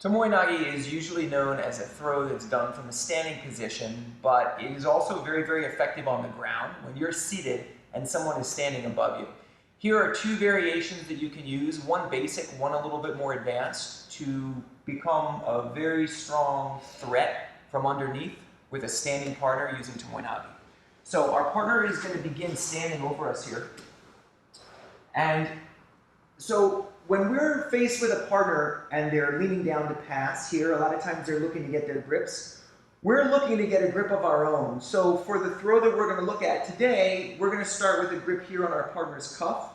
Tomoe Nage is usually known as a throw that's done from a standing position, but it is also very, very effective on the ground when you're seated and someone is standing above you. Here are two variations that you can use, one basic, one a little bit more advanced, to become a very strong threat from underneath with a standing partner using Tomoe Nage. So our partner is going to begin standing over us here. And so when we're faced with a partner and they're leaning down to pass here, a lot of times they're looking to get their grips. We're looking to get a grip of our own. So for the throw that we're going to look at today, we're going to start with a grip here on our partner's cuff.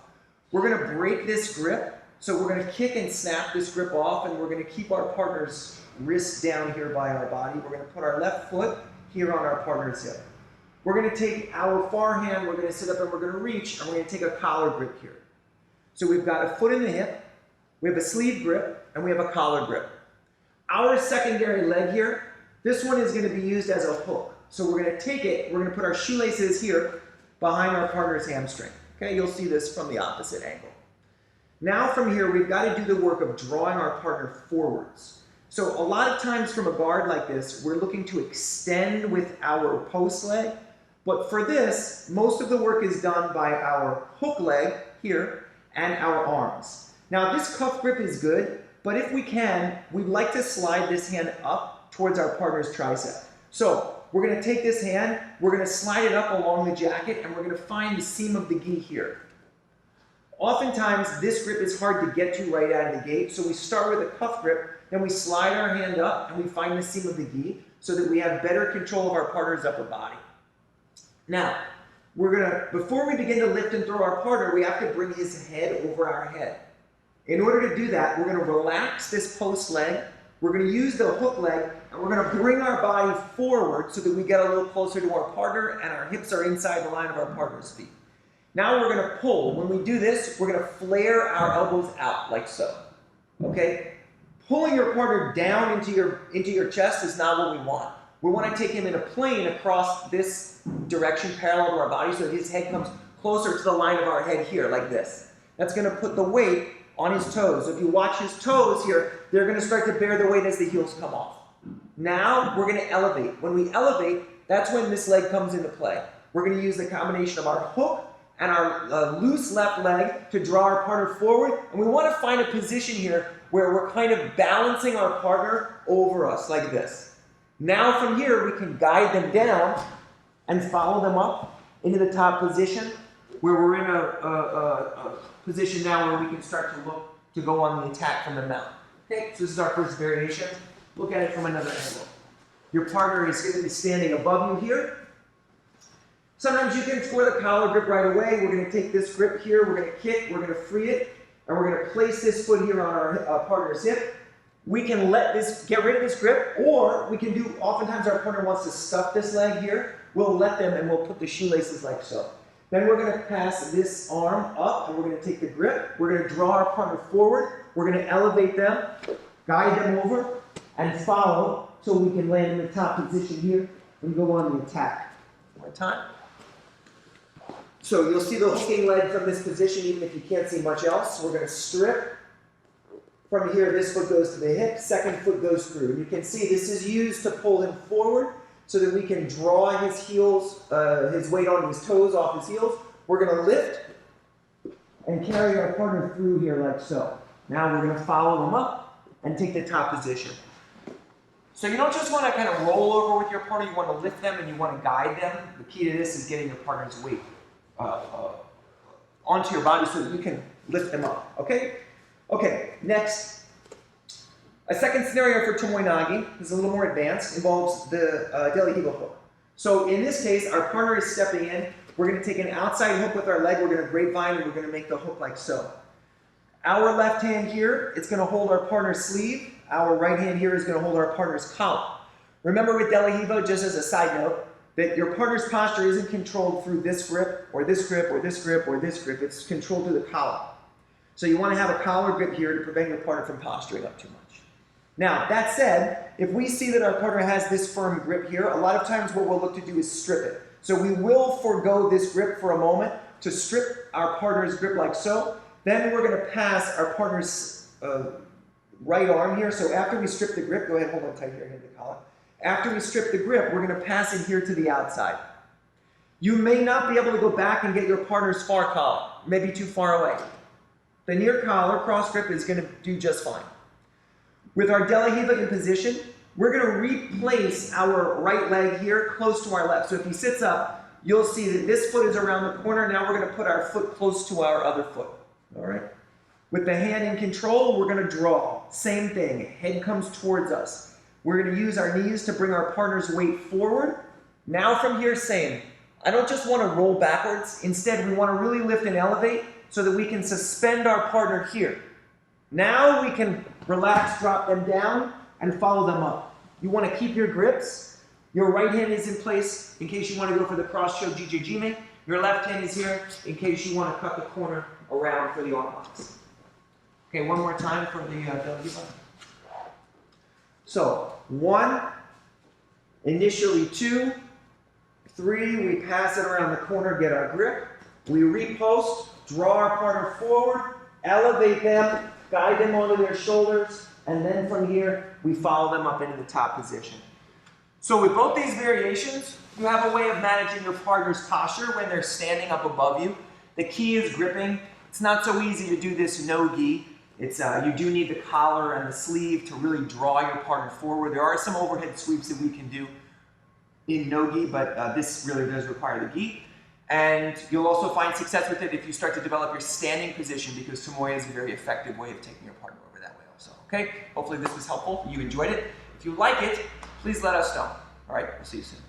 We're going to break this grip. So we're going to kick and snap this grip off, and we're going to keep our partner's wrist down here by our body. We're going to put our left foot here on our partner's hip. We're going to take our far hand, we're going to sit up and we're going to reach, and we're going to take a collar grip here. So we've got a foot in the hip, we have a sleeve grip, and we have a collar grip. Our secondary leg here, this one is going to be used as a hook. So we're going to take it, we're going to put our shoelaces here behind our partner's hamstring. Okay, you'll see this from the opposite angle. Now from here, we've got to do the work of drawing our partner forwards. So a lot of times from a guard like this, we're looking to extend with our post leg. But for this, most of the work is done by our hook leg here and our arms. Now this cuff grip is good, but if we can, we'd like to slide this hand up towards our partner's tricep. So we're going to take this hand, we're going to slide it up along the jacket, and we're going to find the seam of the gi here. Oftentimes this grip is hard to get to right out of the gate, so we start with a cuff grip, then we slide our hand up and we find the seam of the gi so that we have better control of our partner's upper body. Now, before we begin to lift and throw our partner, we have to bring his head over our head. In order to do that, we're going to relax this post leg, we're going to use the hook leg, and we're going to bring our body forward so that we get a little closer to our partner and our hips are inside the line of our partner's feet. Now we're going to pull. When we do this, we're going to flare our elbows out like so. Okay? Pulling your partner down into your chest is not what we want. We want to take him in a plane across this direction parallel to our body so that his head comes closer to the line of our head here, like this. That's going to put the weight on his toes. So if you watch his toes here, they're going to start to bear the weight as the heels come off. Now we're going to elevate. When we elevate, that's when this leg comes into play. We're going to use the combination of our hook and our loose left leg to draw our partner forward. And we want to find a position here where we're kind of balancing our partner over us like this. Now from here, we can guide them down and follow them up into the top position where we're in a position now where we can start to look to go on the attack from the mount. Okay, so this is our first variation. Look at it from another angle. Your partner is going to be standing above you here. Sometimes you can score the collar grip right away. We're going to take this grip here, we're going to kick, we're going to free it, and we're going to place this foot here on our partner's hip. We can get rid of this grip, or we can do, oftentimes our partner wants to stuff this leg here. We'll let them and we'll put the shoelaces like so. Then we're going to pass this arm up and we're going to take the grip. We're going to draw our partner forward. We're going to elevate them, guide them over, and follow so we can land in the top position here and go on the attack. One more time. So you'll see the hooking leg from this position even if you can't see much else. We're going to strip. From here, this foot goes to the hip, second foot goes through. And you can see this is used to pull him forward so that we can draw his heels, his weight on his toes off his heels. We're going to lift and carry our partner through here like so. Now we're going to follow them up and take the top position. So you don't just want to kind of roll over with your partner, you want to lift them and you want to guide them. The key to this is getting your partner's weight onto your body so that you can lift them up, okay? Okay, next. A second scenario for Tomoe Nage is a little more advanced, involves the Delihiba hook. So in this case, our partner is stepping in. We're going to take an outside hook with our leg, we're going to grapevine, and we're going to make the hook like so. Our left hand here, it's going to hold our partner's sleeve. Our right hand here is going to hold our partner's collar. Remember with Delihiba, just as a side note, that your partner's posture isn't controlled through this grip, or this grip, or this grip, or this grip. It's controlled through the collar. So you want to have a collar grip here to prevent your partner from posturing up too much. Now, that said, if we see that our partner has this firm grip here, a lot of times what we'll look to do is strip it. So we will forego this grip for a moment to strip our partner's grip like so. Then we're going to pass our partner's right arm here. So after we strip the grip, go ahead, hold on tight here, hit the collar. After we strip the grip, we're going to pass it here to the outside. You may not be able to go back and get your partner's far collar, maybe too far away. The near collar cross grip is going to do just fine. With our De La Riva in position, we're going to replace our right leg here close to our left. So if he sits up, you'll see that this foot is around the corner. Now we're going to put our foot close to our other foot. All right. With the hand in control, we're going to draw. Same thing. Head comes towards us. We're going to use our knees to bring our partner's weight forward. Now from here, same. I don't just want to roll backwards. Instead, we want to really lift and elevate so that we can suspend our partner here. Now we can relax, drop them down, and follow them up. You want to keep your grips. Your right hand is in place in case you want to go for the cross-choke BJJ. Your left hand is here in case you want to cut the corner around for the arm locks. Okay, one more time for the De La Riva. So, 1, initially 2, 3, we pass it around the corner, get our grip. We repost, draw our partner forward, elevate them, guide them onto their shoulders, and then from here, we follow them up into the top position. So with both these variations, you have a way of managing your partner's posture when they're standing up above you. The key is gripping. It's not so easy to do this no-gi. You do need the collar and the sleeve to really draw your partner forward. There are some overhead sweeps that we can do in no-gi, but this really does require the gi. And you'll also find success with it if you start to develop your standing position, because Tomoe is a very effective way of taking your partner over that way also. Okay, hopefully this was helpful. You enjoyed it. If you like it, please let us know. All right, we'll see you soon.